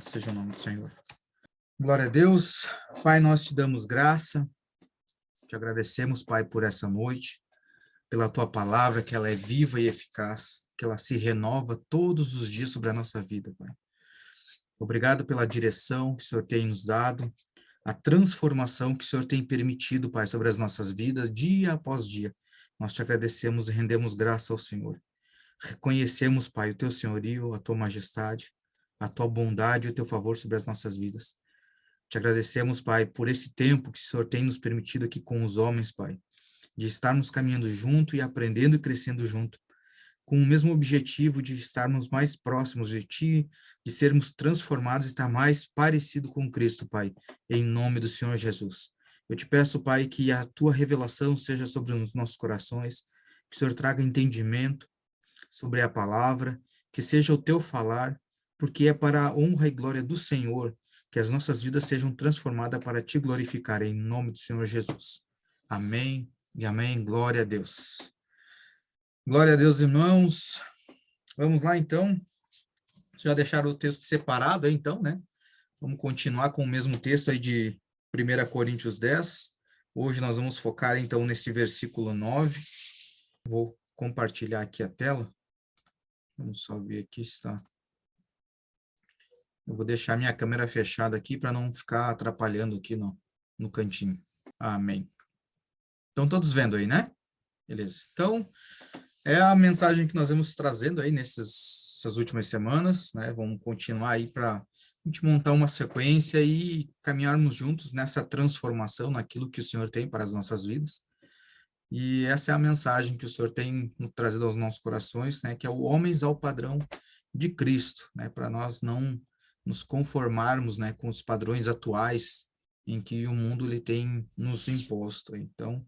seja o nome do Senhor. Glória a Deus. Pai, nós te damos graça, te agradecemos, Pai, por essa noite, pela tua palavra, que ela é viva e eficaz, que ela se renova todos os dias sobre a nossa vida, Pai. Obrigado pela direção que o Senhor tem nos dado, a transformação que o Senhor tem permitido, Pai, sobre as nossas vidas, dia após dia. Nós te agradecemos e rendemos graça ao Senhor. Reconhecemos, Pai, o teu senhorio, a tua majestade, a tua bondade e o teu favor sobre as nossas vidas. Te agradecemos, Pai, por esse tempo que o Senhor tem nos permitido aqui com os homens, Pai, de estarmos caminhando junto e aprendendo e crescendo junto, com o mesmo objetivo de estarmos mais próximos de Ti, de sermos transformados e estar mais parecido com Cristo, Pai, em nome do Senhor Jesus. Eu te peço, Pai, que a Tua revelação seja sobre os nossos corações, que o Senhor traga entendimento sobre a palavra, que seja o Teu falar, porque é para a honra e glória do Senhor que as nossas vidas sejam transformadas para Te glorificar, em nome do Senhor Jesus. Amém e amém. Glória a Deus. Glória a Deus, irmãos. Vamos lá, então. Já deixaram o texto separado aí, então, né? Vamos continuar com o mesmo texto aí de 1 Coríntios 10. Hoje nós vamos focar, então, nesse versículo 9. Vou compartilhar aqui a tela. Vamos só ver aqui se está... Eu vou deixar minha câmera fechada aqui para não ficar atrapalhando aqui no cantinho. Amém. Estão todos vendo aí, né? Beleza. Então, é a mensagem que nós vamos trazendo aí nessas últimas semanas, né? Vamos continuar aí para a gente montar uma sequência e caminharmos juntos nessa transformação, naquilo que o Senhor tem para as nossas vidas. E essa é a mensagem que o Senhor tem trazido aos nossos corações, né? Que é o homens ao padrão de Cristo, né? Para nós não nos conformarmos, né, com os padrões atuais em que o mundo ele tem nos imposto. Então,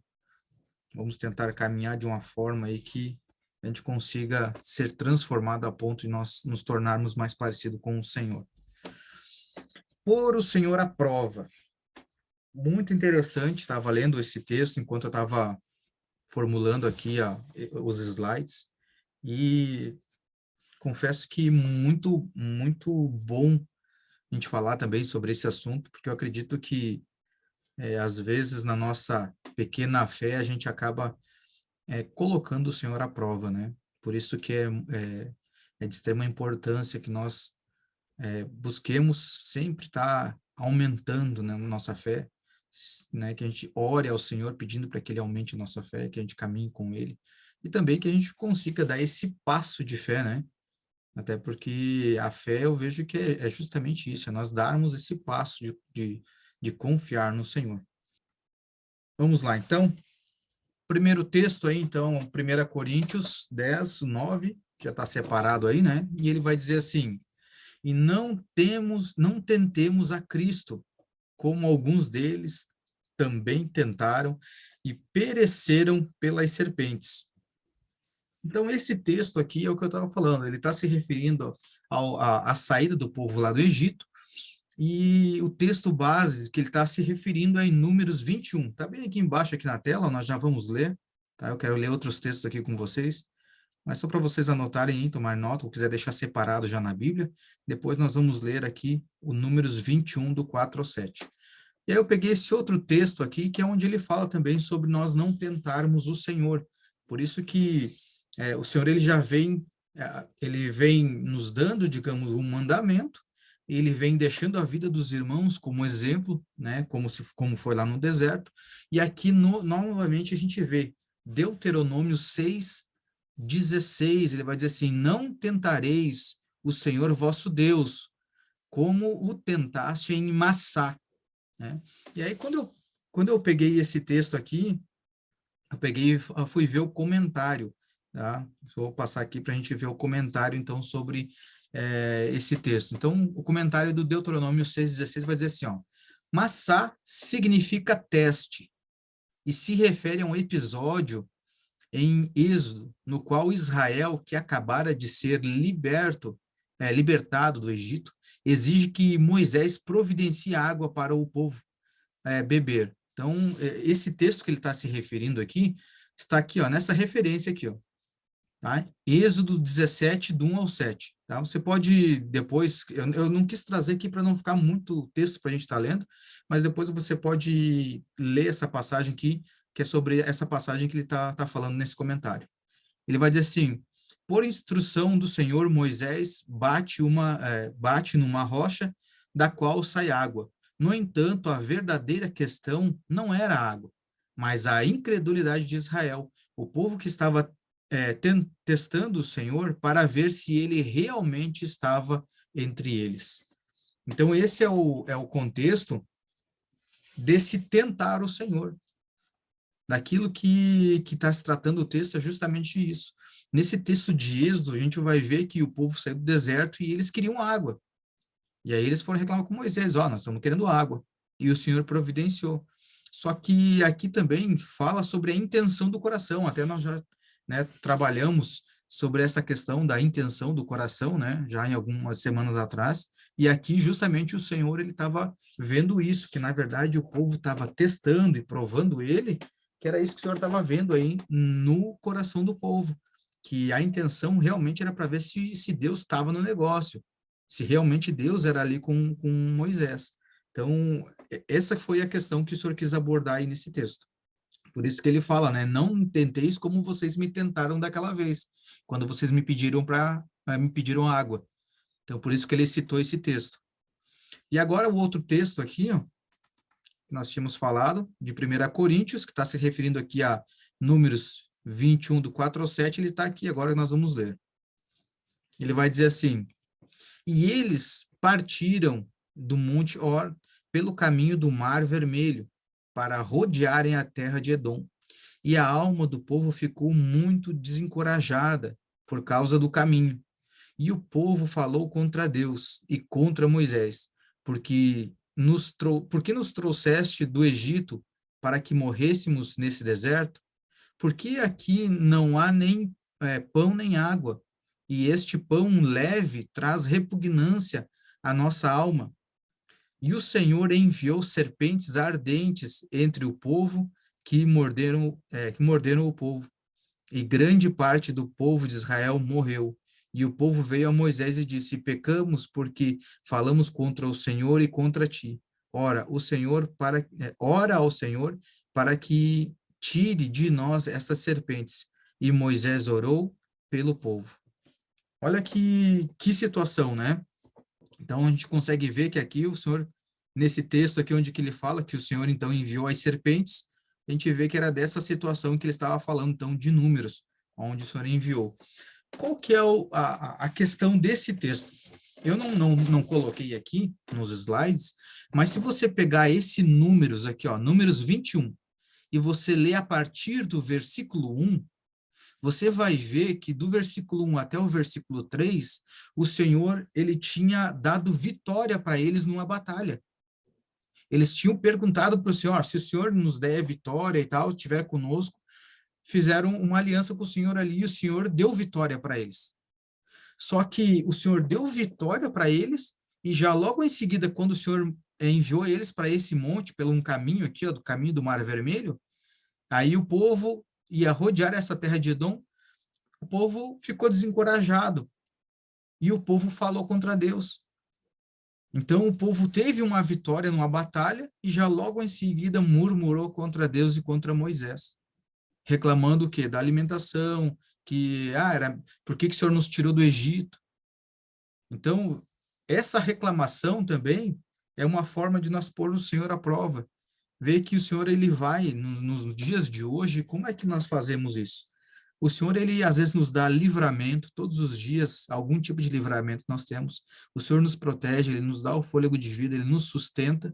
vamos tentar caminhar de uma forma aí que a gente consiga ser transformado a ponto de nós nos tornarmos mais parecidos com o Senhor. Por o Senhor à prova. Muito interessante, estava lendo esse texto enquanto eu estava formulando aqui os slides, e confesso que muito, muito bom a gente falar também sobre esse assunto, porque eu acredito que, às vezes, na nossa pequena fé, a gente acaba colocando o Senhor à prova, né? Por isso que é de extrema importância que nós busquemos sempre estar aumentando, né, nossa fé, né? Que a gente ore ao Senhor pedindo para que Ele aumente a nossa fé, que a gente caminhe com Ele, e também que a gente consiga dar esse passo de fé, né? Até porque a fé, eu vejo que é justamente isso, é nós darmos esse passo de confiar no Senhor. Vamos lá, então. Primeiro texto aí, então, 1 Coríntios 10, 9, já está separado aí, né? E ele vai dizer assim: e não tentemos a Cristo, como alguns deles também tentaram e pereceram pelas serpentes. Então, esse texto aqui é o que eu estava falando, ele está se referindo à saída do povo lá do Egito, e o texto base que ele está se referindo é em Números 21. Está bem aqui embaixo, aqui na tela, nós já vamos ler, tá? Eu quero ler outros textos aqui com vocês, mas só para vocês anotarem aí, tomar nota, ou quiser deixar separado já na Bíblia, depois nós vamos ler aqui o Números 21, do 4 ao 7. E aí eu peguei esse outro texto aqui, que é onde ele fala também sobre nós não tentarmos o Senhor. Por isso que o Senhor ele vem nos dando, digamos, um mandamento, ele vem deixando a vida dos irmãos como exemplo, né, como foi lá no deserto, e aqui novamente a gente vê Deuteronômio 6:16, ele vai dizer assim: não tentareis o Senhor vosso Deus, como o tentaste em Massá, né? E aí quando eu peguei esse texto aqui, fui ver o comentário, tá? Vou passar aqui para a gente ver o comentário, então, sobre esse texto. Então, o comentário do Deuteronômio 6:16 vai dizer assim, ó: Massá significa teste, e se refere a um episódio em Êxodo, no qual Israel, que acabara de ser libertado do Egito, exige que Moisés providencie água para o povo beber. Então, esse texto que ele está se referindo aqui, está aqui, ó, nessa referência aqui, ó. Tá? Êxodo 17, do 1 ao 7. Tá? Você pode depois, eu não quis trazer aqui para não ficar muito texto para a gente estar lendo, mas depois você pode ler essa passagem aqui, que é sobre essa passagem que ele está falando nesse comentário. Ele vai dizer assim: por instrução do Senhor, Moisés bate numa rocha da qual sai água. No entanto, a verdadeira questão não era a água, mas a incredulidade de Israel, o povo que estava testando o Senhor para ver se ele realmente estava entre eles. Então, esse é o contexto desse tentar o Senhor. Daquilo que está se tratando o texto é justamente isso. Nesse texto de Êxodo, a gente vai ver que o povo saiu do deserto e eles queriam água. E aí eles foram reclamar com Moisés: ó, nós estamos querendo água. E o Senhor providenciou. Só que aqui também fala sobre a intenção do coração. Até nós já, né, trabalhamos sobre essa questão da intenção do coração, né, já em algumas semanas atrás. E aqui justamente o Senhor ele estava vendo isso, que na verdade o povo estava testando e provando ele, que era isso que o Senhor estava vendo aí no coração do povo, que a intenção realmente era para ver se Deus estava no negócio, se realmente Deus era ali com Moisés. Então, essa foi a questão que o Senhor quis abordar aí nesse texto. Por isso que ele fala, né? Não tenteis como vocês me tentaram daquela vez, quando vocês me pediram água. Então, por isso que ele citou esse texto. E agora o outro texto aqui, ó, que nós tínhamos falado, de 1 Coríntios, que está se referindo aqui a Números 21, do 4 ao 7, ele está aqui, agora nós vamos ler. Ele vai dizer assim: e eles partiram do Monte Or pelo caminho do Mar Vermelho, para rodearem a terra de Edom. E a alma do povo ficou muito desencorajada por causa do caminho. E o povo falou contra Deus e contra Moisés, porque nos trouxeste do Egito para que morrêssemos nesse deserto? Porque aqui não há nem pão nem água, e este pão leve traz repugnância à nossa alma. E o Senhor enviou serpentes ardentes entre o povo que morderam o povo. E grande parte do povo de Israel morreu. E o povo veio a Moisés e disse: pecamos porque falamos contra o Senhor e contra ti. Ora ao Senhor para que tire de nós essas serpentes. E Moisés orou pelo povo. Olha que situação, né? Então a gente consegue ver que aqui o Senhor, nesse texto aqui onde que ele fala que o Senhor então enviou as serpentes, a gente vê que era dessa situação que ele estava falando, então, de números, onde o Senhor enviou. Qual que é a questão desse texto? Eu não coloquei aqui nos slides, mas se você pegar esse números aqui, ó, números 21, e você ler a partir do versículo 1, você vai ver que do versículo 1 até o versículo 3, o Senhor, ele tinha dado vitória para eles numa batalha. Eles tinham perguntado para o Senhor: se o Senhor nos der vitória e tal, estiver conosco, fizeram uma aliança com o Senhor ali, e o Senhor deu vitória para eles. Só que o Senhor deu vitória para eles, e já logo em seguida, quando o Senhor enviou eles para esse monte, pelo um caminho aqui, ó, do caminho do Mar Vermelho, aí o povo ia rodear essa terra de Edom, o povo ficou desencorajado, e o povo falou contra Deus. Então o povo teve uma vitória numa batalha, e já logo em seguida murmurou contra Deus e contra Moisés, reclamando o quê? Da alimentação, por que o Senhor nos tirou do Egito? Então, essa reclamação também é uma forma de nós pôr o Senhor à prova, ver que o Senhor ele vai, nos dias de hoje, como é que nós fazemos isso? O Senhor, ele às vezes nos dá livramento, todos os dias, algum tipo de livramento nós temos. O Senhor nos protege, ele nos dá o fôlego de vida, ele nos sustenta,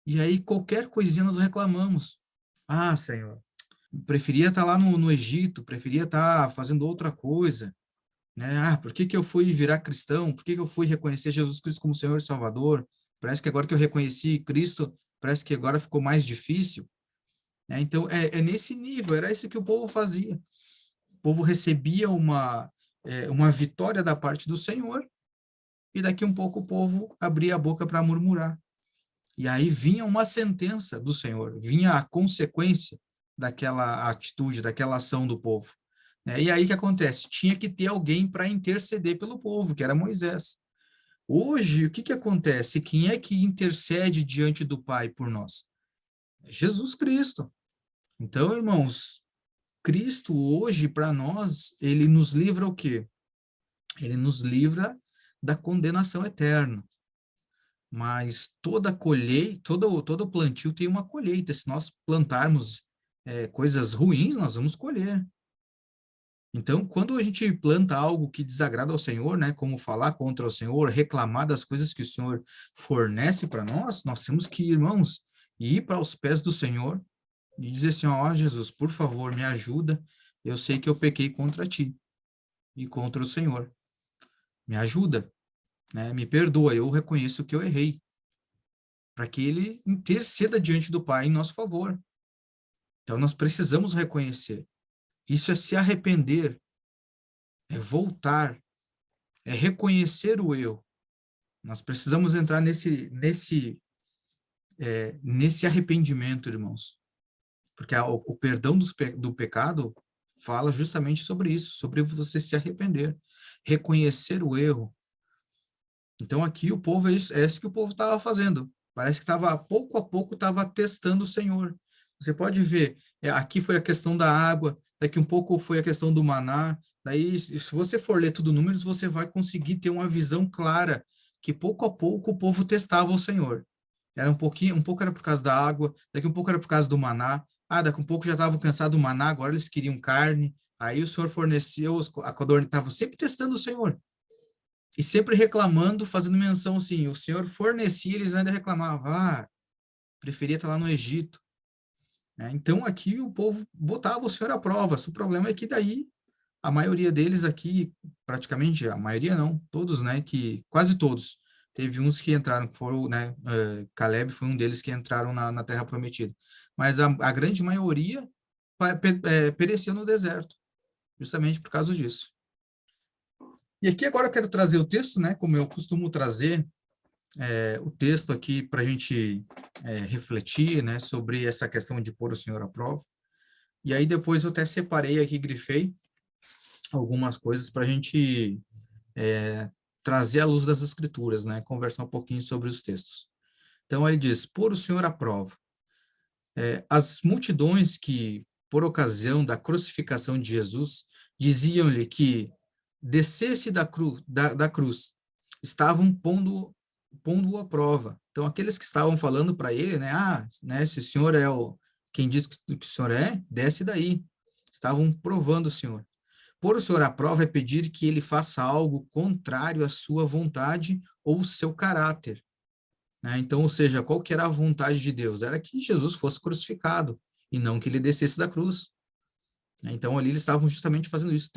e aí qualquer coisinha nós reclamamos. Ah, Senhor, preferia estar lá no Egito, preferia estar fazendo outra coisa, né? Ah, por que eu fui virar cristão? Por que eu fui reconhecer Jesus Cristo como Senhor e Salvador? Parece que agora que eu reconheci Cristo, parece que agora ficou mais difícil, né? Então, é nesse nível, era isso que o povo fazia. O povo recebia uma vitória da parte do Senhor, e daqui um pouco o povo abria a boca para murmurar. E aí vinha uma sentença do Senhor, vinha a consequência daquela atitude, daquela ação do povo. né? E aí o que acontece? Tinha que ter alguém para interceder pelo povo, que era Moisés. Hoje, o que que acontece? Quem é que intercede diante do Pai por nós? É Jesus Cristo. Então, irmãos, Cristo hoje, para nós, ele nos livra o quê? Ele nos livra da condenação eterna. Mas toda colheita, todo plantio tem uma colheita. Se nós plantarmos coisas ruins, nós vamos colher. Então, quando a gente planta algo que desagrada ao Senhor, né, como falar contra o Senhor, reclamar das coisas que o Senhor fornece para nós temos que, irmãos, ir para os pés do Senhor e dizer assim, ó, Jesus, por favor, me ajuda. Eu sei que eu pequei contra ti e contra o Senhor. Me ajuda, né? Me perdoa, eu reconheço que eu errei, para que ele interceda diante do Pai em nosso favor. Então, nós precisamos reconhecer. Isso é se arrepender, é voltar, é reconhecer o erro. Nós precisamos entrar nesse arrependimento, irmãos. Porque o perdão do pecado fala justamente sobre isso, sobre você se arrepender, reconhecer o erro. Então, aqui o povo, é isso que o povo estava fazendo. Parece que estava, pouco a pouco, estava testando o Senhor. Você pode ver, aqui foi a questão da água, daqui um pouco foi a questão do maná. Daí, se você for ler tudo números, você vai conseguir ter uma visão clara que pouco a pouco o povo testava o Senhor. Era um pouco era por causa da água, daqui um pouco era por causa do maná. Ah, daqui um pouco já estavam cansados do maná, agora eles queriam carne. Aí o Senhor forneceu, a codorna estava sempre testando o Senhor e sempre reclamando, fazendo menção assim, o Senhor fornecia, eles ainda reclamavam, preferia estar lá no Egito. Né? Então, aqui o povo botava o Senhor à prova. O problema é que daí, a maioria deles aqui, praticamente, a maioria não, todos, né, que, quase todos, teve uns que entraram, que foram, né, Caleb foi um deles que entraram na Terra Prometida. Mas a grande maioria pereceu no deserto, justamente por causa disso. E aqui agora eu quero trazer o texto, né, como eu costumo trazer o texto aqui para a gente refletir, né, sobre essa questão de pôr o Senhor à prova. E aí depois eu até separei aqui, grifei algumas coisas para a gente trazer à luz das Escrituras, né, conversar um pouquinho sobre os textos. Então ele diz, pôr o Senhor à prova. As multidões que, por ocasião da crucificação de Jesus, diziam-lhe que descesse da cruz, estavam pondo-o à prova. Então, aqueles que estavam falando para ele, né, se o senhor é quem diz que o senhor é, desce daí. Estavam provando o senhor. Pôr o senhor à prova é pedir que ele faça algo contrário à sua vontade ou seu caráter. Né? Então, ou seja, qual que era a vontade de Deus? Era que Jesus fosse crucificado e não que ele descesse da cruz. Então, ali eles estavam justamente fazendo isso,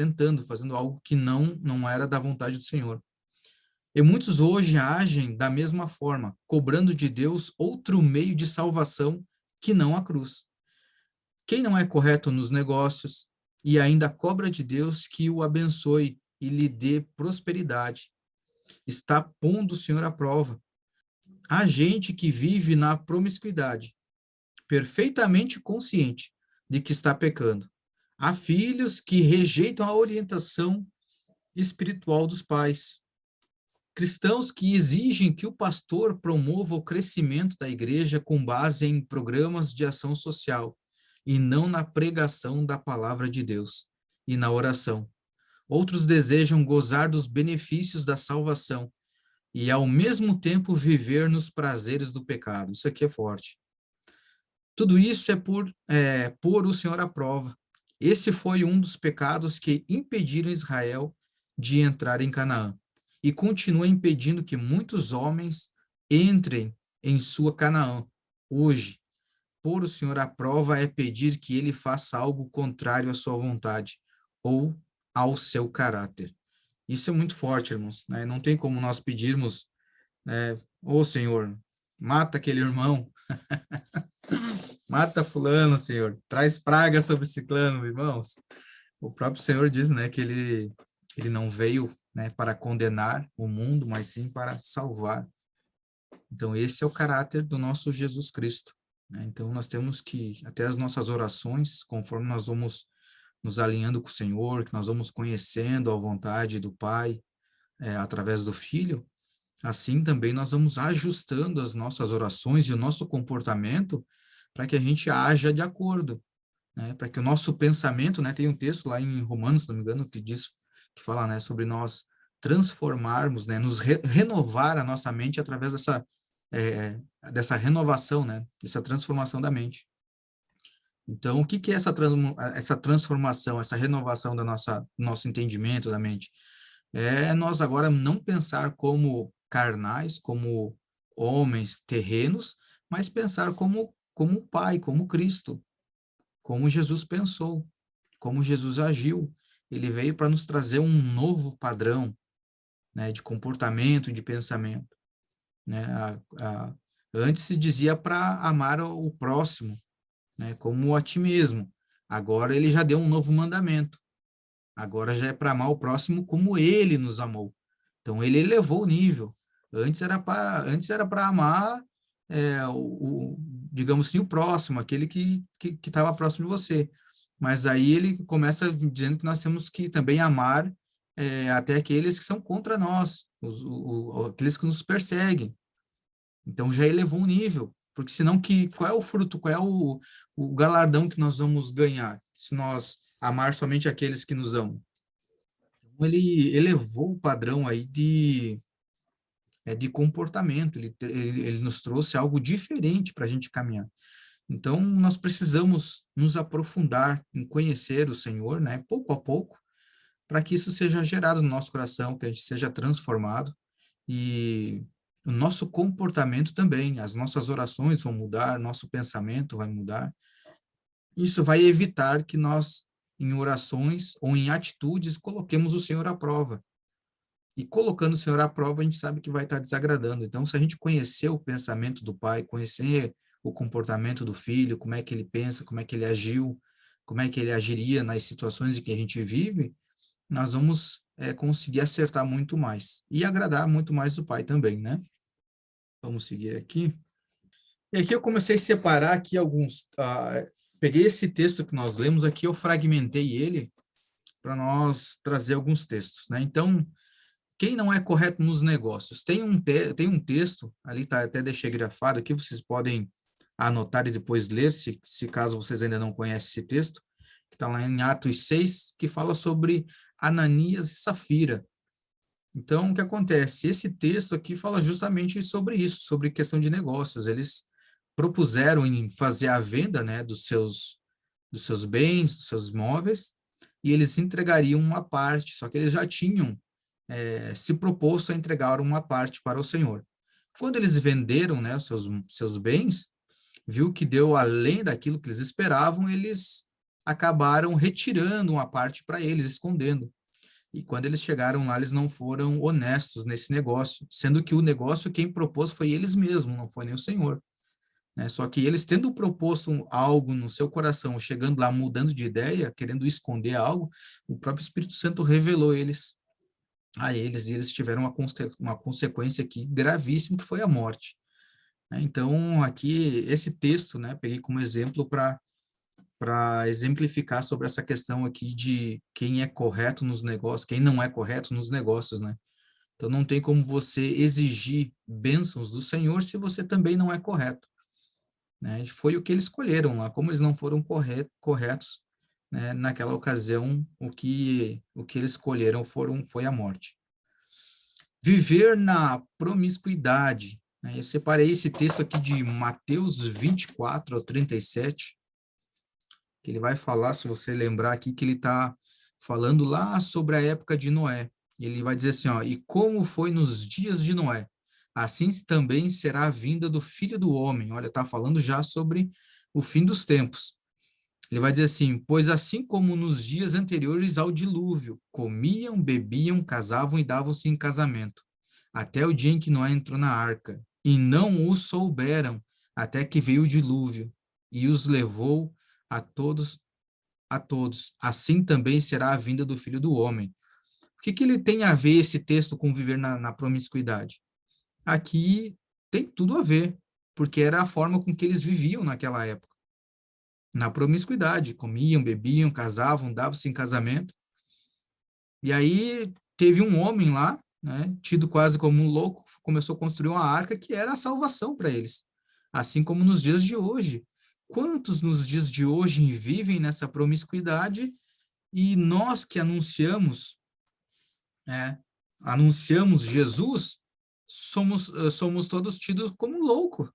fazendo algo que não era da vontade do Senhor. E muitos hoje agem da mesma forma, cobrando de Deus outro meio de salvação que não a cruz. Quem não é correto nos negócios e ainda cobra de Deus que o abençoe e lhe dê prosperidade, está pondo o Senhor à prova. Há gente que vive na promiscuidade, perfeitamente consciente de que está pecando. Há filhos que rejeitam a orientação espiritual dos pais. Cristãos que exigem que o pastor promova o crescimento da igreja com base em programas de ação social e não na pregação da palavra de Deus e na oração. Outros desejam gozar dos benefícios da salvação e, ao mesmo tempo, viver nos prazeres do pecado. Isso aqui é forte. Tudo isso é pôr o Senhor à prova. Esse foi um dos pecados que impediram Israel de entrar em Canaã e continua impedindo que muitos homens entrem em sua Canaã. Hoje, pôr o Senhor à prova é pedir que ele faça algo contrário à sua vontade ou ao seu caráter. Isso é muito forte, irmãos, né? Não tem como nós pedirmos, ô Senhor, mata aquele irmão, mata fulano, Senhor, traz praga sobre ciclano, irmãos. O próprio Senhor diz, né, que ele não veio, né, para condenar o mundo, mas sim para salvar. Então, esse é o caráter do nosso Jesus Cristo, né? Então, nós temos que, até as nossas orações, conforme nós vamos nos alinhando com o Senhor, que nós vamos conhecendo a vontade do Pai através do Filho, assim também nós vamos ajustando as nossas orações e o nosso comportamento para que a gente haja de acordo, né? Para que o nosso pensamento, né? Tem um texto lá em Romanos, se não me engano, que diz, que fala, né? Sobre nós transformarmos, né? Nos renovar a nossa mente através dessa renovação, né? Dessa transformação da mente. Então, o que que é essa transformação, essa renovação da nosso entendimento da mente? É nós agora não pensar como carnais, como homens terrenos, mas pensar como Pai, como Cristo, como Jesus pensou, como Jesus agiu. Ele veio para nos trazer um novo padrão, né, de comportamento, de pensamento, né? Antes se dizia para amar o próximo, né, como a ti mesmo. Agora ele já deu um novo mandamento. Agora já é para amar o próximo como ele nos amou. Então ele elevou o nível. Antes era para amar digamos assim, o próximo, aquele que estava próximo de você. Mas aí ele começa dizendo que nós temos que também amar até aqueles que são contra nós, aqueles que nos perseguem. Então já elevou um nível, porque senão qual é o fruto, qual é o galardão que nós vamos ganhar se nós amar somente aqueles que nos amam? Então, ele elevou o padrão aí de comportamento, ele nos trouxe algo diferente para a gente caminhar. Então, nós precisamos nos aprofundar em conhecer o Senhor, né, pouco a pouco, para que isso seja gerado no nosso coração, que a gente seja transformado e o nosso comportamento também, as nossas orações vão mudar, nosso pensamento vai mudar. Isso vai evitar que nós, em orações ou em atitudes, coloquemos o Senhor à prova. E colocando o Senhor à prova, a gente sabe que vai estar desagradando. Então, se a gente conhecer o pensamento do Pai, conhecer o comportamento do Filho, como é que ele pensa, como é que ele agiu, como é que ele agiria nas situações em que a gente vive, nós vamos conseguir acertar muito mais. E agradar muito mais o Pai também, né? Vamos seguir aqui. E aqui eu comecei a separar aqui alguns... peguei esse texto que nós lemos aqui, eu fragmentei ele para nós trazer alguns textos, né? Então, quem não é correto nos negócios? Tem um texto, ali tá, até deixei grafado aqui, vocês podem anotar e depois ler, se caso vocês ainda não conhecem esse texto, que está lá em Atos 6, que fala sobre Ananias e Safira. Então, o que acontece? Esse texto aqui fala justamente sobre isso, sobre questão de negócios. Eles propuseram em fazer a venda, né, dos seus bens, dos seus imóveis, e eles entregariam uma parte, só que eles já tinham se proposto a entregar uma parte para o Senhor. Quando eles venderam, né, seus bens, viu que deu além daquilo que eles esperavam, eles acabaram retirando uma parte para eles, escondendo. E quando eles chegaram lá, eles não foram honestos nesse negócio, sendo que o negócio quem propôs foi eles mesmos, não foi nem o Senhor. Né? Só que eles tendo proposto algo no seu coração, chegando lá mudando de ideia, querendo esconder algo, o próprio Espírito Santo revelou a eles, e eles tiveram uma consequência aqui gravíssima, que foi a morte. Né? Então, aqui, esse texto, né, peguei como exemplo para exemplificar sobre essa questão aqui de quem é correto nos negócios, quem não é correto nos negócios, né? Então, não tem como você exigir bênçãos do Senhor se você também não é correto. Né? Foi o que eles escolheram lá, como eles não foram corretos, né, naquela ocasião, o que eles escolheram foi a morte. Viver na promiscuidade. Né? Eu separei esse texto aqui de Mateus 24 ao 37, que ele vai falar, se você lembrar aqui, que ele está falando lá sobre a época de Noé. Ele vai dizer assim, ó, e como foi nos dias de Noé, assim também será a vinda do Filho do Homem. Olha, está falando já sobre o fim dos tempos. Ele vai dizer assim, pois assim como nos dias anteriores ao dilúvio, comiam, bebiam, casavam e davam-se em casamento, até o dia em que Noé entrou na arca, e não o souberam, até que veio o dilúvio, e os levou a todos. Assim também será a vinda do Filho do Homem. O que ele tem a ver, esse texto, com viver na promiscuidade? Aqui tem tudo a ver, porque era a forma com que eles viviam naquela época. Na promiscuidade, comiam, bebiam, casavam, davam-se em casamento. E aí teve um homem lá, né, tido quase como um louco, começou a construir uma arca que era a salvação para eles. Assim como nos dias de hoje. Quantos nos dias de hoje vivem nessa promiscuidade e nós que anunciamos, né, anunciamos Jesus, somos todos tidos como louco.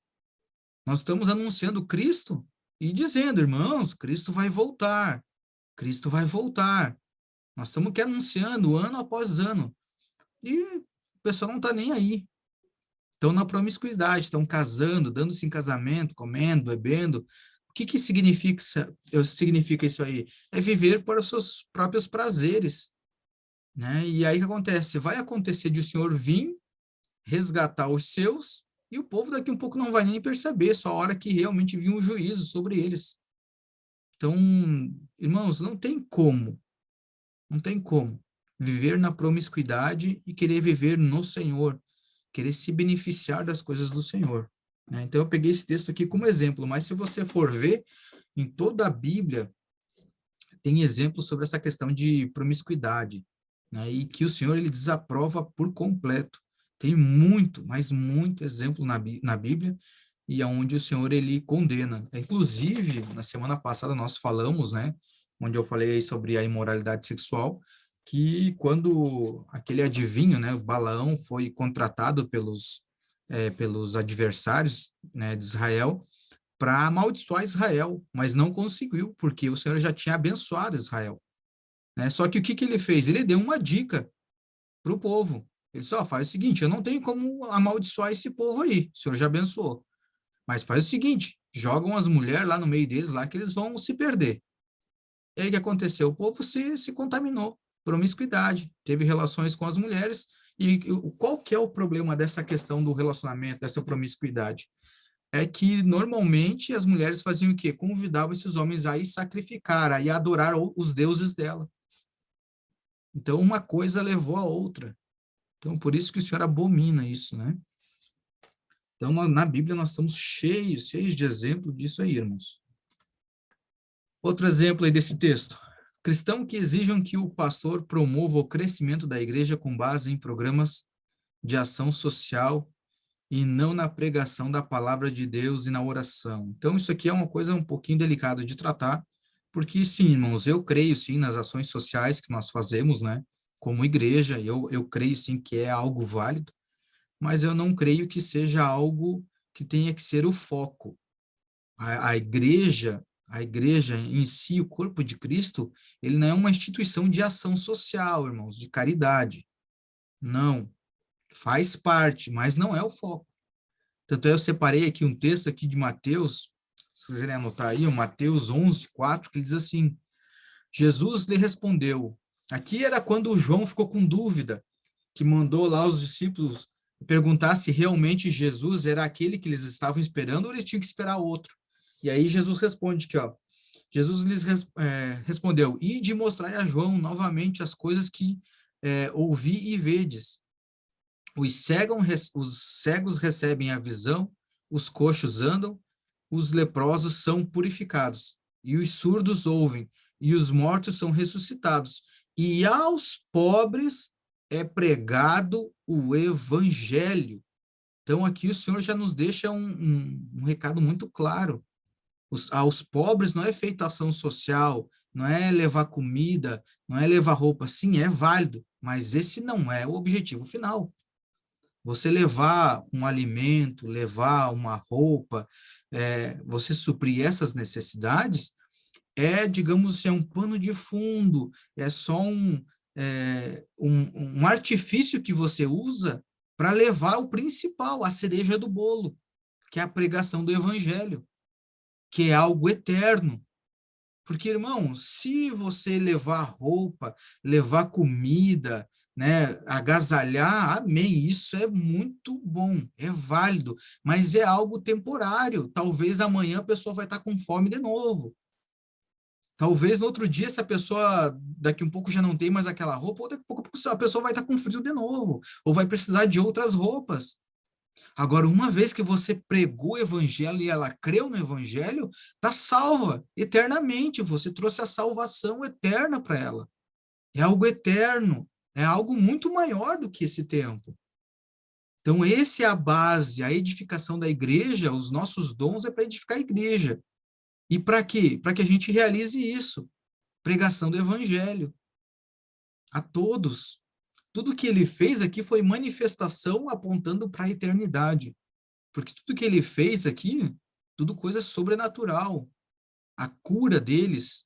Nós estamos anunciando Cristo e dizendo, irmãos, Cristo vai voltar. Cristo vai voltar. Nós estamos aqui anunciando ano após ano. E o pessoal não está nem aí. Estão na promiscuidade, estão casando, dando-se em casamento, comendo, bebendo. O que significa isso aí? É viver para os seus próprios prazeres. Né? E aí o que acontece? Vai acontecer de o Senhor vir, resgatar os seus, e o povo daqui um pouco não vai nem perceber, só a hora que realmente vir um juízo sobre eles. Então, irmãos, não tem como viver na promiscuidade e querer viver no Senhor, querer se beneficiar das coisas do Senhor. Né? Então, eu peguei esse texto aqui como exemplo, mas se você for ver, em toda a Bíblia, tem exemplos sobre essa questão de promiscuidade, né? E que o Senhor ele desaprova por completo. Tem muito, mas muito exemplo na Bíblia, e aonde o Senhor ele condena. Inclusive, na semana passada nós falamos, né, onde eu falei sobre a imoralidade sexual, que quando aquele adivinho, né, o Balaão, foi contratado pelos adversários, né, de Israel, para amaldiçoar Israel, mas não conseguiu, porque o Senhor já tinha abençoado Israel. Né? Só que o que, que ele fez? Ele deu uma dica para o povo. Ele só faz o seguinte: eu não tenho como amaldiçoar esse povo aí, o Senhor já abençoou. Mas faz o seguinte: jogam as mulheres lá no meio deles, lá que eles vão se perder. E aí o que aconteceu? O povo se contaminou, promiscuidade, teve relações com as mulheres. E qual que é o problema dessa questão do relacionamento, dessa promiscuidade? É que normalmente as mulheres faziam o quê? Convidavam esses homens a ir sacrificar, a ir adorar os deuses dela. Então, uma coisa levou a outra. Então, por isso que o Senhor abomina isso, né? Então, na Bíblia, nós estamos cheios de exemplo disso aí, irmãos. Outro exemplo aí desse texto. Cristãos que exijam que o pastor promova o crescimento da igreja com base em programas de ação social e não na pregação da palavra de Deus e na oração. Então, isso aqui é uma coisa um pouquinho delicada de tratar, porque, sim, irmãos, eu creio, sim, nas ações sociais que nós fazemos, né, como igreja, eu creio, sim, que é algo válido, mas eu não creio que seja algo que tenha que ser o foco. A igreja em si, o corpo de Cristo, ele não é uma instituição de ação social, irmãos, de caridade. Não, faz parte, mas não é o foco. Tanto é, eu separei aqui um texto aqui de Mateus, se vocês quiserem anotar aí, o Mateus 11:4, que ele diz assim: Jesus lhe respondeu. Aqui era quando o João ficou com dúvida, que mandou lá os discípulos perguntar se realmente Jesus era aquele que eles estavam esperando ou eles tinham que esperar outro. E aí Jesus responde aqui, ó. Jesus lhes respondeu: Ide mostrai a João novamente as coisas que ouvi e vedes. Os cegos recebem a visão, os coxos andam, os leprosos são purificados, e os surdos ouvem, e os mortos são ressuscitados. E aos pobres é pregado o evangelho. Então, aqui o Senhor já nos deixa um recado muito claro. Aos pobres não é feita ação social, não é levar comida, não é levar roupa. Sim, é válido, mas esse não é o objetivo final. Você levar um alimento, levar uma roupa, você suprir essas necessidades, digamos assim, é um pano de fundo, é só um artifício que você usa para levar o principal, a cereja do bolo, que é a pregação do evangelho, que é algo eterno. Porque, irmão, se você levar roupa, levar comida, né, agasalhar, amém, isso é muito bom, é válido, mas é algo temporário. Talvez amanhã a pessoa vai estar com fome de novo. Talvez no outro dia, se a pessoa daqui um pouco já não tem mais aquela roupa, ou daqui a pouco a pessoa vai estar com frio de novo, ou vai precisar de outras roupas. Agora, uma vez que você pregou o evangelho e ela creu no evangelho, está salva eternamente. Você trouxe a salvação eterna para ela. É algo eterno, é algo muito maior do que esse tempo. Então, essa é a base, a edificação da igreja, os nossos dons é para edificar a igreja. E para quê? Para que a gente realize isso, pregação do evangelho a todos. Tudo que ele fez aqui foi manifestação apontando para a eternidade. Porque tudo que ele fez aqui, tudo coisa sobrenatural. A cura deles,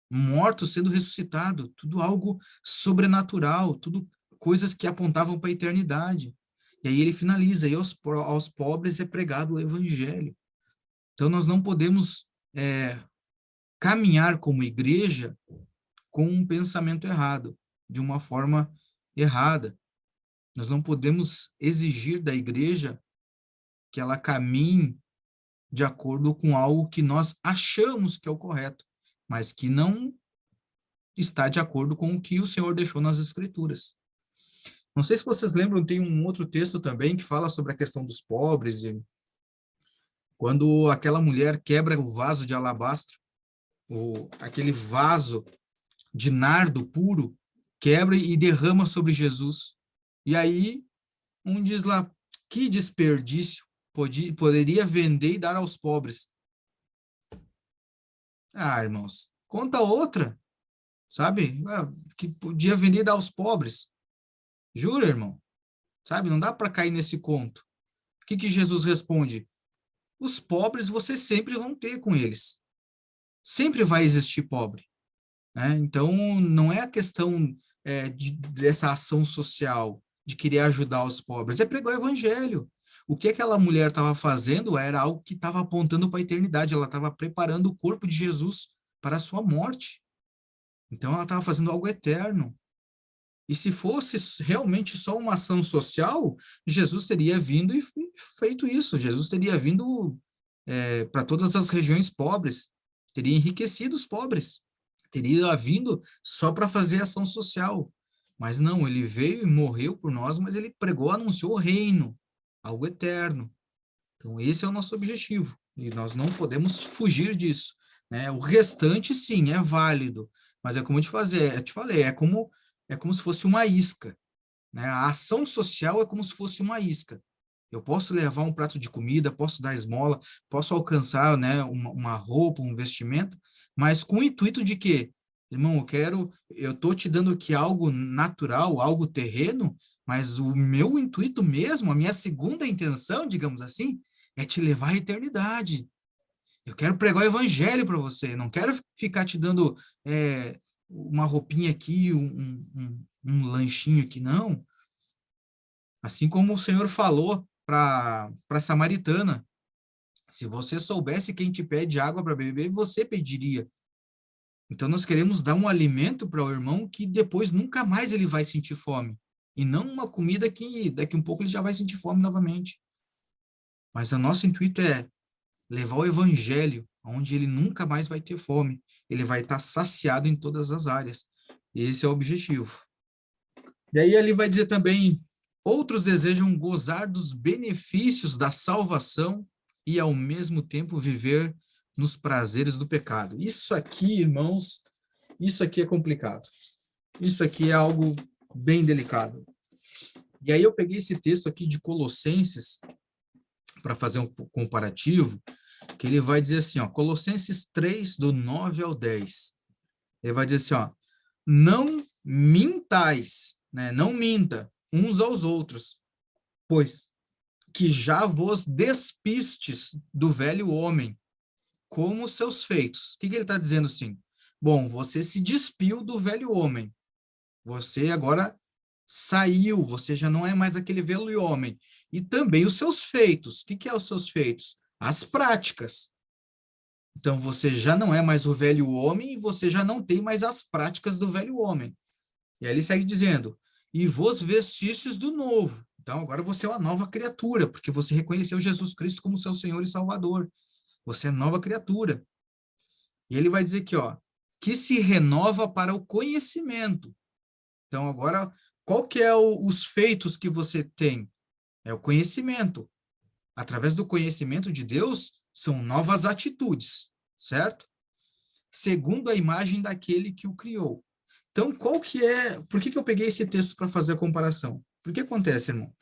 mortos sendo ressuscitado, tudo algo sobrenatural, tudo coisas que apontavam para a eternidade. E aí ele finaliza, e aos pobres é pregado o evangelho. Então nós não podemos caminhar como igreja com um pensamento errado, de uma forma errada. Nós não podemos exigir da igreja que ela caminhe de acordo com algo que nós achamos que é o correto, mas que não está de acordo com o que o Senhor deixou nas Escrituras. Não sei se vocês lembram, tem um outro texto também que fala sobre a questão dos pobres, e quando aquela mulher quebra o vaso de alabastro, aquele vaso de nardo puro, quebra e derrama sobre Jesus. E aí, um diz lá, que desperdício, poderia vender e dar aos pobres. Ah, irmãos, conta outra, sabe? Que podia vender e dar aos pobres. Jura, irmão? Sabe? Não dá para cair nesse conto. O que Jesus responde? Os pobres vocês sempre vão ter com eles. Sempre vai existir pobre. Né? Então, não é a questão dessa ação social, de querer ajudar os pobres, é pregar o evangelho. O que aquela mulher estava fazendo era algo que estava apontando para a eternidade, ela estava preparando o corpo de Jesus para a sua morte. Então, ela estava fazendo algo eterno. E se fosse realmente só uma ação social, Jesus teria vindo e feito isso. Jesus teria vindo para todas as regiões pobres, teria enriquecido os pobres, teria vindo só para fazer ação social. Mas não, ele veio e morreu por nós, mas ele pregou, anunciou o reino, algo eterno. Então, esse é o nosso objetivo, e nós não podemos fugir disso. Né? O restante, sim, é válido, mas é como eu te falei, é como se fosse uma isca. Né? A ação social é como se fosse uma isca. Eu posso levar um prato de comida, posso dar esmola, posso alcançar, né, uma roupa, um vestimento, mas com o intuito de que, irmão, eu estou te dando aqui algo natural, algo terreno, mas o meu intuito mesmo, a minha segunda intenção, digamos assim, é te levar à eternidade. Eu quero pregar o evangelho para você, não quero ficar te dando uma roupinha aqui, um lanchinho aqui, não. Assim como o Senhor falou para a samaritana, se você soubesse quem te pede água para beber, você pediria. Então nós queremos dar um alimento para o irmão que depois nunca mais ele vai sentir fome. E não uma comida que daqui um pouco ele já vai sentir fome novamente. Mas o nosso intuito é levar o evangelho, onde ele nunca mais vai ter fome. Ele vai estar saciado em todas as áreas. Esse é o objetivo. E aí ele vai dizer também, outros desejam gozar dos benefícios da salvação e ao mesmo tempo viver nos prazeres do pecado. Isso aqui, irmãos, isso aqui é complicado. Isso aqui é algo bem delicado. E aí eu peguei esse texto aqui de Colossenses para fazer um comparativo, que ele vai dizer assim, ó, Colossenses 3, do 9 ao 10. Ele vai dizer assim, ó, não mintais, né? Não minta uns aos outros, pois que já vos despistes do velho homem, como seus feitos. O que ele está dizendo assim? Bom, você se despiu do velho homem. Você agora saiu, você já não é mais aquele velho homem. E também os seus feitos. O que é os seus feitos? As práticas. Então, você já não é mais o velho homem e você já não tem mais as práticas do velho homem. E aí ele segue dizendo, e vos vestistes do novo. Então, agora você é uma nova criatura, porque você reconheceu Jesus Cristo como seu Senhor e Salvador. Você é nova criatura. E ele vai dizer aqui, ó, que se renova para o conhecimento. Então, agora, qual que é os feitos que você tem? É o conhecimento. Através do conhecimento de Deus, são novas atitudes, certo? Segundo a imagem daquele que o criou. Então, por que eu peguei esse texto para fazer a comparação? Porque acontece, irmão?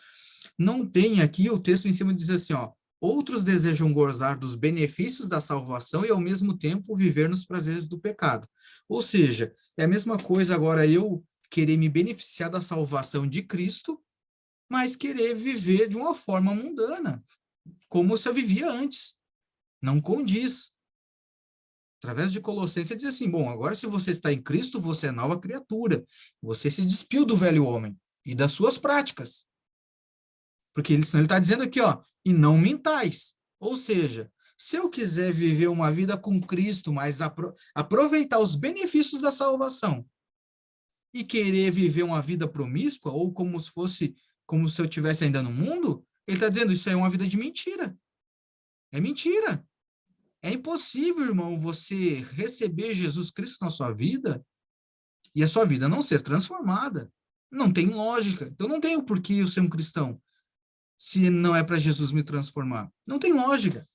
Não tem aqui o texto em cima diz assim, ó, outros desejam gozar dos benefícios da salvação e ao mesmo tempo viver nos prazeres do pecado. Ou seja, é a mesma coisa agora eu querer me beneficiar da salvação de Cristo, mas querer viver de uma forma mundana, como se eu vivia antes. Não condiz. Através de Colossenses, diz assim, bom, agora se você está em Cristo, você é nova criatura. Você se despiu do velho homem e das suas práticas. Porque ele está dizendo aqui, ó, e não mintais. Ou seja, se eu quiser viver uma vida com Cristo, mas aproveitar os benefícios da salvação e querer viver uma vida promíscua, ou como se eu estivesse ainda no mundo, ele está dizendo, isso é uma vida de mentira. É mentira. É impossível, irmão, você receber Jesus Cristo na sua vida e a sua vida não ser transformada. Não tem lógica. Então não tem o porquê eu ser um cristão se não é para Jesus me transformar. Não tem lógica.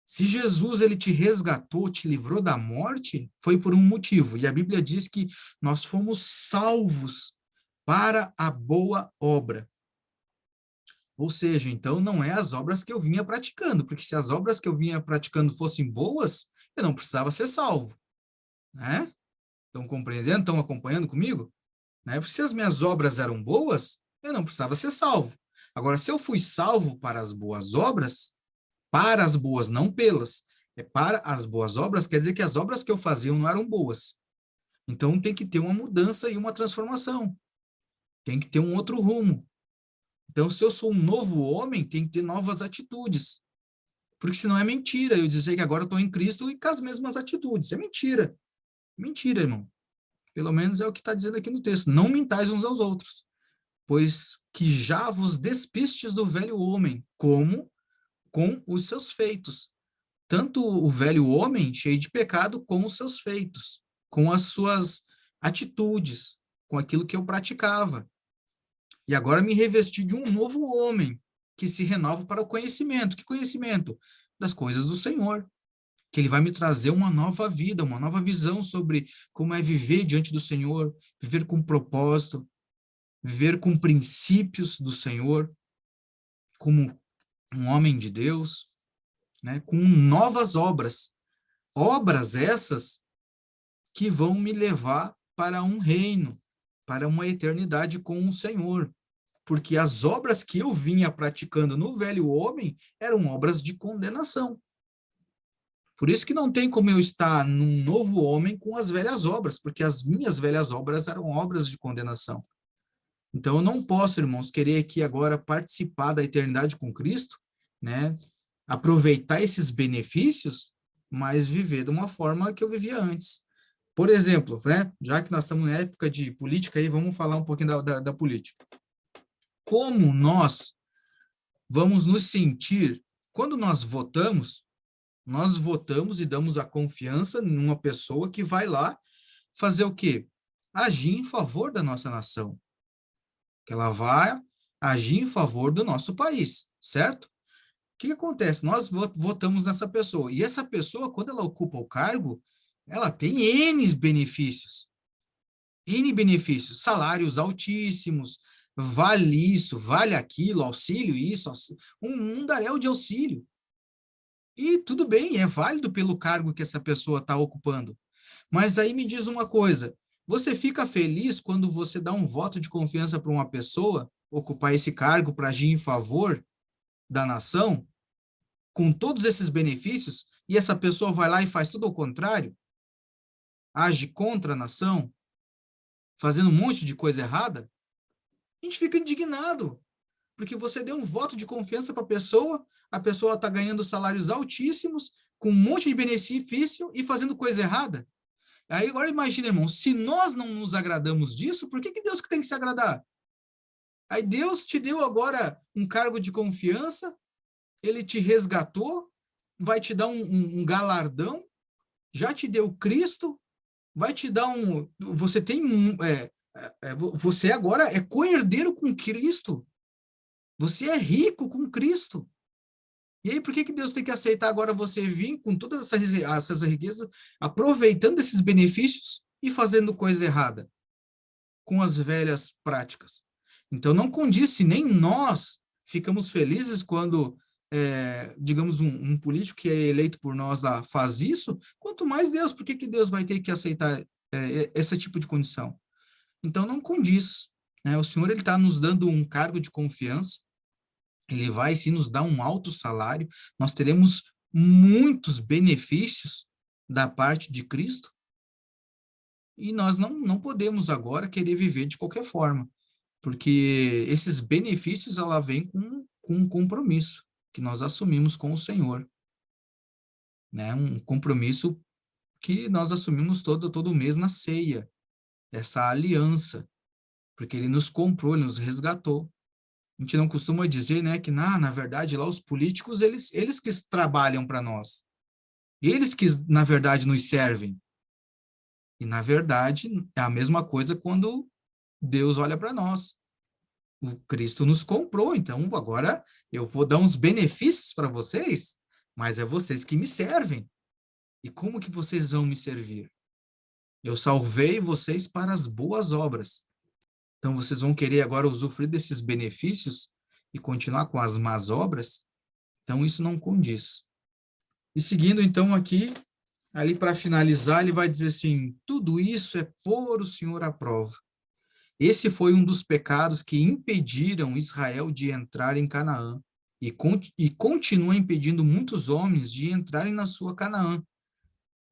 Se Jesus ele te resgatou, te livrou da morte, foi por um motivo. E a Bíblia diz que nós fomos salvos para a boa obra. Ou seja, então não é as obras que eu vinha praticando, porque se as obras que eu vinha praticando fossem boas, eu não precisava ser salvo, né? Estão compreendendo? Estão acompanhando comigo? Né? Porque se as minhas obras eram boas, eu não precisava ser salvo. Agora, se eu fui salvo para as boas obras, para as boas, não pelas, é para as boas obras, quer dizer que as obras que eu fazia não eram boas. Então tem que ter uma mudança e uma transformação. Tem que ter um outro rumo. Então, se eu sou um novo homem, tem que ter novas atitudes. Porque senão é mentira eu dizer que agora eu estou em Cristo e com as mesmas atitudes. É mentira. Mentira, irmão. Pelo menos é o que está dizendo aqui no texto. Não mintais uns aos outros, pois que já vos despistes do velho homem, como com os seus feitos. Tanto o velho homem, cheio de pecado, com os seus feitos, com as suas atitudes, com aquilo que eu praticava. E agora me revesti de um novo homem, que se renova para o conhecimento. Que conhecimento? Das coisas do Senhor. Que ele vai me trazer uma nova vida, uma nova visão sobre como é viver diante do Senhor, viver com propósito, viver com princípios do Senhor, como um homem de Deus, né? Com novas obras. Obras essas que vão me levar para um reino, para uma eternidade com o Senhor. Porque as obras que eu vinha praticando no velho homem eram obras de condenação. Por isso que não tem como eu estar num novo homem com as velhas obras, porque as minhas velhas obras eram obras de condenação. Então eu não posso, irmãos, querer aqui agora participar da eternidade com Cristo, né? Aproveitar esses benefícios, mas viver de uma forma que eu vivia antes. Por exemplo, né? Já que nós estamos na época de política, aí vamos falar um pouquinho da política. Como nós vamos nos sentir quando nós votamos e damos a confiança numa pessoa que vai lá fazer o quê? Agir em favor da nossa nação. Que ela vai agir em favor do nosso país, certo? O que acontece? Nós votamos nessa pessoa. E essa pessoa, quando ela ocupa o cargo, ela tem N benefícios. N benefícios. Salários altíssimos, vale isso, vale aquilo, auxílio isso, um mundaréu de auxílio. E tudo bem, é válido pelo cargo que essa pessoa está ocupando. Mas aí me diz uma coisa, você fica feliz quando você dá um voto de confiança para uma pessoa ocupar esse cargo para agir em favor da nação, com todos esses benefícios, e essa pessoa vai lá e faz tudo ao contrário? Age contra a nação, fazendo um monte de coisa errada? A gente fica indignado, porque você deu um voto de confiança para a pessoa está ganhando salários altíssimos, com um monte de benefício e fazendo coisa errada. Aí agora imagina, irmão, se nós não nos agradamos disso, por que Deus que tem que se agradar? Aí Deus te deu agora um cargo de confiança, ele te resgatou, vai te dar um galardão, já te deu Cristo, vai te dar um... Você tem você agora é co-herdeiro com Cristo. Você é rico com Cristo. E aí, por que Deus tem que aceitar agora você vir com todas essas riquezas, aproveitando esses benefícios e fazendo coisa errada, com as velhas práticas? Então, não condiz, se nem nós ficamos felizes quando, digamos, um político que é eleito por nós lá faz isso, quanto mais Deus, por que Deus vai ter que aceitar esse tipo de condição? Então, não condiz. Né? O Senhor ele está nos dando um cargo de confiança, ele vai sim nos dar um alto salário, nós teremos muitos benefícios da parte de Cristo, e nós não podemos agora querer viver de qualquer forma, porque esses benefícios ela vem com um compromisso que nós assumimos com o Senhor, né? Um compromisso que nós assumimos todo mês na ceia, essa aliança, porque ele nos comprou, ele nos resgatou. A gente não costuma dizer, né, que na verdade lá os políticos eles que trabalham para nós. Eles que na verdade nos servem. E na verdade é a mesma coisa quando Deus olha para nós. O Cristo nos comprou, então agora eu vou dar uns benefícios para vocês, mas é vocês que me servem. E como que vocês vão me servir? Eu salvei vocês para as boas obras. Então vocês vão querer agora usufruir desses benefícios e continuar com as más obras? Então, isso não condiz. E seguindo, então, aqui, ali para finalizar, ele vai dizer assim, tudo isso é pôr o Senhor à prova. Esse foi um dos pecados que impediram Israel de entrar em Canaã e continua impedindo muitos homens de entrarem na sua Canaã,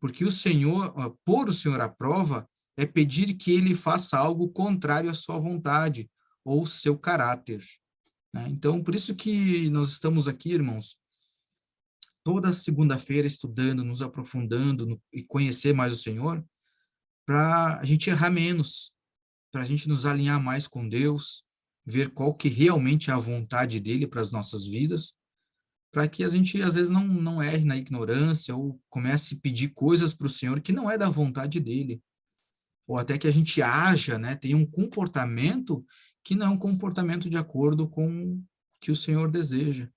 porque o Senhor, pôr o Senhor à prova, é pedir que ele faça algo contrário à sua vontade ou seu caráter. Né? Então, por isso que nós estamos aqui, irmãos, toda segunda-feira estudando, nos aprofundando e conhecer mais o Senhor, para a gente errar menos, para a gente nos alinhar mais com Deus, ver qual que realmente é a vontade dele para as nossas vidas, para que a gente, às vezes, não erre na ignorância ou comece a pedir coisas para o Senhor que não é da vontade dele, ou até que a gente haja, né, tenha um comportamento que não é um comportamento de acordo com o que o Senhor deseja.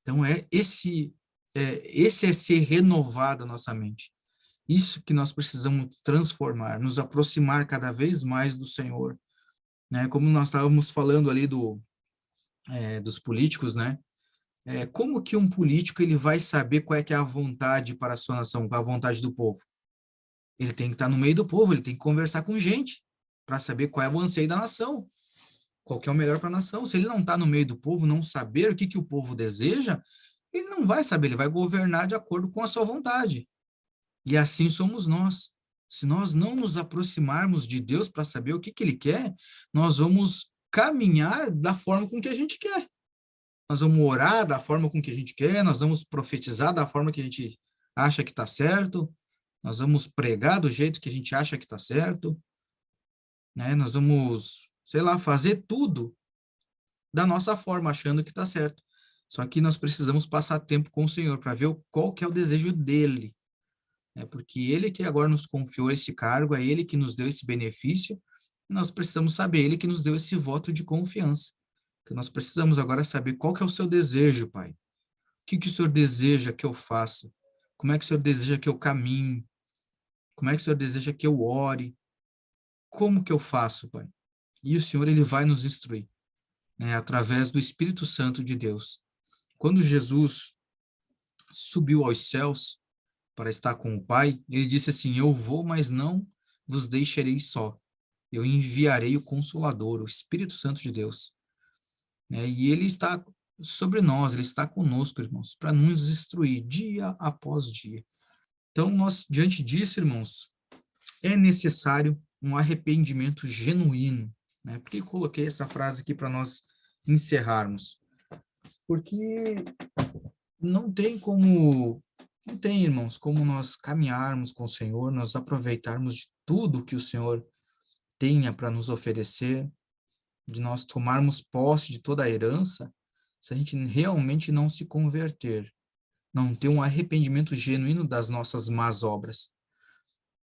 Então, esse é ser renovado a nossa mente. Isso que nós precisamos transformar, nos aproximar cada vez mais do Senhor. Né? Como nós estávamos falando ali dos políticos, né? Como que um político ele vai saber qual é que é a vontade para a sua nação, qual é a vontade do povo? Ele tem que estar no meio do povo, ele tem que conversar com gente para saber qual é o anseio da nação, qual que é o melhor para a nação. Se ele não está no meio do povo, não saber o que o povo deseja, ele não vai saber, ele vai governar de acordo com a sua vontade. E assim somos nós. Se nós não nos aproximarmos de Deus para saber o que ele quer, nós vamos caminhar da forma com que a gente quer. Nós vamos orar da forma com que a gente quer, nós vamos profetizar da forma que a gente acha que está certo, nós vamos pregar do jeito que a gente acha que está certo, né? Nós vamos, sei lá, fazer tudo da nossa forma, achando que está certo. Só que nós precisamos passar tempo com o Senhor para ver qual que é o desejo dele, né? Porque ele que agora nos confiou esse cargo, é ele que nos deu esse benefício, e nós precisamos saber, ele que nos deu esse voto de confiança. Então, nós precisamos agora saber qual que é o seu desejo, Pai. O que o Senhor deseja que eu faça? Como é que o Senhor deseja que eu caminhe? Como é que o Senhor deseja que eu ore? Como que eu faço, Pai? E o Senhor, ele vai nos instruir, né, através do Espírito Santo de Deus. Quando Jesus subiu aos céus para estar com o Pai, ele disse assim, eu vou, mas não vos deixarei só. Eu enviarei o Consolador, o Espírito Santo de Deus. Né? E ele está sobre nós, ele está conosco, irmãos, para nos instruir dia após dia. Então, nós, diante disso, irmãos, é necessário um arrependimento genuíno. Né? Por que eu coloquei essa frase aqui para nós encerrarmos? Porque não tem, irmãos, como nós caminharmos com o Senhor, nós aproveitarmos de tudo que o Senhor tenha para nos oferecer, de nós tomarmos posse de toda a herança, se a gente realmente não se converter, não ter um arrependimento genuíno das nossas más obras.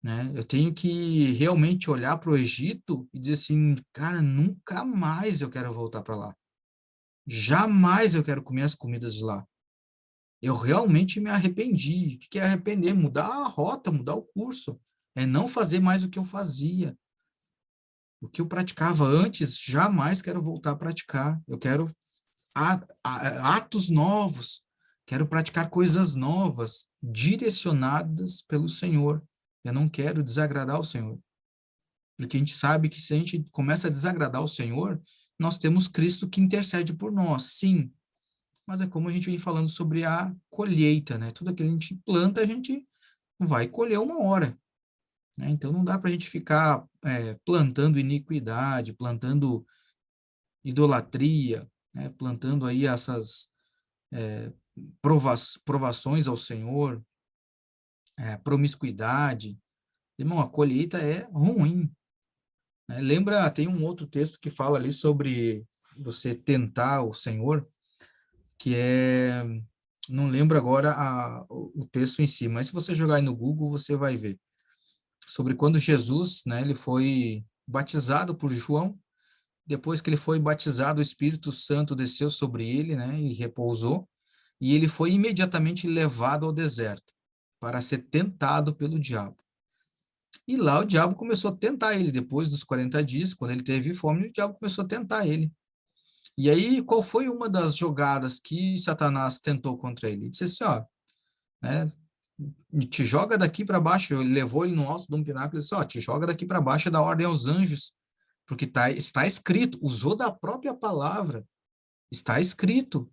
Né? Eu tenho que realmente olhar para o Egito e dizer assim, cara, nunca mais eu quero voltar para lá. Jamais eu quero comer as comidas de lá. Eu realmente me arrependi. O que é arrepender? Mudar a rota, mudar o curso. É não fazer mais o que eu fazia. O que eu praticava antes, jamais quero voltar a praticar. Eu quero atos novos. Quero praticar coisas novas, direcionadas pelo Senhor. Eu não quero desagradar o Senhor. Porque a gente sabe que se a gente começa a desagradar o Senhor, nós temos Cristo que intercede por nós, sim. Mas é como a gente vem falando sobre a colheita, né? Tudo aquilo que a gente planta, a gente vai colher uma hora, né? Então não dá para a gente ficar plantando iniquidade, plantando idolatria, né? Plantando aí essas provações ao Senhor, promiscuidade. Irmão, a colheita é ruim, né? Lembra, tem um outro texto que fala ali sobre você tentar o Senhor, que é, não lembro agora o texto em si, mas se você jogar aí no Google, você vai ver, sobre quando Jesus, né, ele foi batizado por João, depois que ele foi batizado, o Espírito Santo desceu sobre ele, né, e repousou, e ele foi imediatamente levado ao deserto para ser tentado pelo diabo. E lá o diabo começou a tentar ele, depois dos 40 dias, quando ele teve fome, o diabo começou a tentar ele. E aí, qual foi uma das jogadas que Satanás tentou contra ele? Ele disse assim, ó, né, te joga daqui para baixo. Ele levou ele no alto de um pináculo e disse, ó, te joga daqui para baixo e dá ordem aos anjos, porque está escrito, usou da própria palavra, está escrito,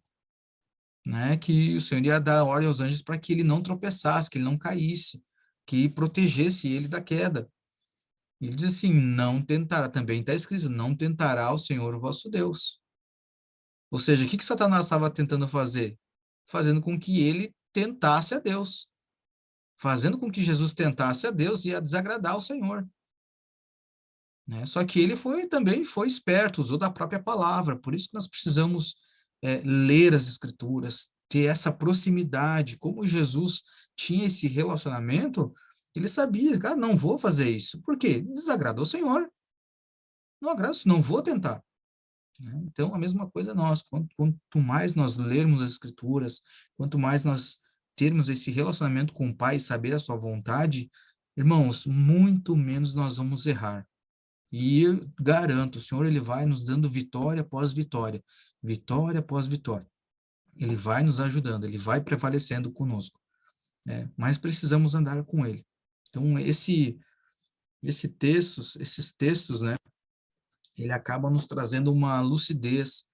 né, que o Senhor ia dar ordem aos anjos para que ele não tropeçasse, que ele não caísse, que protegesse ele da queda. E ele diz assim, não tentará, também está escrito, não tentará o Senhor o vosso Deus. Ou seja, o que Satanás estava tentando fazer? Fazendo com que ele tentasse a Deus. Fazendo com que Jesus tentasse a Deus e a desagradar o Senhor. Né? Só que ele também foi esperto, usou da própria palavra. Por isso que nós precisamos ler as Escrituras, ter essa proximidade. Como Jesus tinha esse relacionamento, ele sabia, cara, não vou fazer isso. Por quê? Desagradou o Senhor. Não agrada, não vou tentar. Então, a mesma coisa nós, quanto mais nós lermos as Escrituras, quanto mais nós termos esse relacionamento com o Pai, saber a sua vontade, irmãos, muito menos nós vamos errar. E eu garanto, o Senhor, ele vai nos dando vitória após vitória, vitória após vitória. Ele vai nos ajudando, ele vai prevalecendo conosco, né? Mas precisamos andar com ele. Então, esses textos, né, ele acaba nos trazendo uma lucidez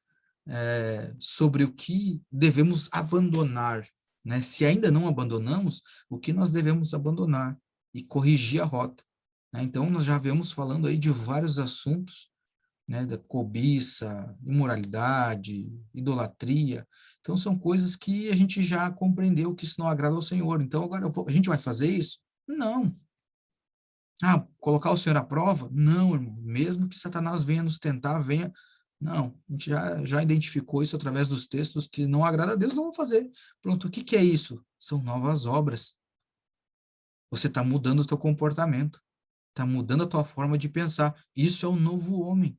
sobre o que devemos abandonar, né? Se ainda não abandonamos, o que nós devemos abandonar e corrigir a rota, né? Então, nós já viemos falando aí de vários assuntos, né? Da cobiça, imoralidade, idolatria. Então, são coisas que a gente já compreendeu que isso não agrada ao Senhor. Então, agora a gente vai fazer isso? Não. Ah, colocar o Senhor à prova? Não, irmão. Mesmo que Satanás venha nos tentar, venha. Não, a gente já identificou isso através dos textos que não agrada a Deus, não vão fazer. Pronto, o que que é isso? São novas obras. Você está mudando o teu comportamento, está mudando a tua forma de pensar. Isso é um novo homem.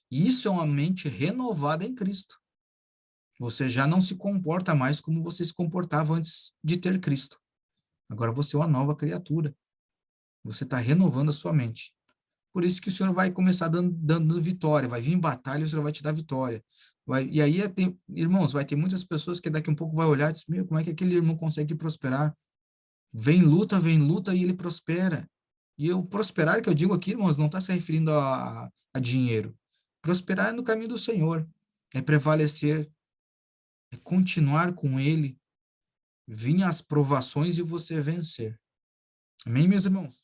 Isso é uma mente renovada em Cristo. Você já não se comporta mais como você se comportava antes de ter Cristo. Agora você é uma nova criatura. Você está renovando a sua mente. Por isso que o Senhor vai começar dando vitória, vai vir em batalha e o Senhor vai te dar vitória. E aí, irmãos, vai ter muitas pessoas que daqui a um pouco vai olhar e dizer, meu, como é que aquele irmão consegue prosperar? Vem luta e ele prospera. E o prosperar que eu digo aqui, irmãos, não está se referindo a dinheiro. Prosperar é no caminho do Senhor, é prevalecer, é continuar com Ele, vir as provações e você vencer. Amém, meus irmãos?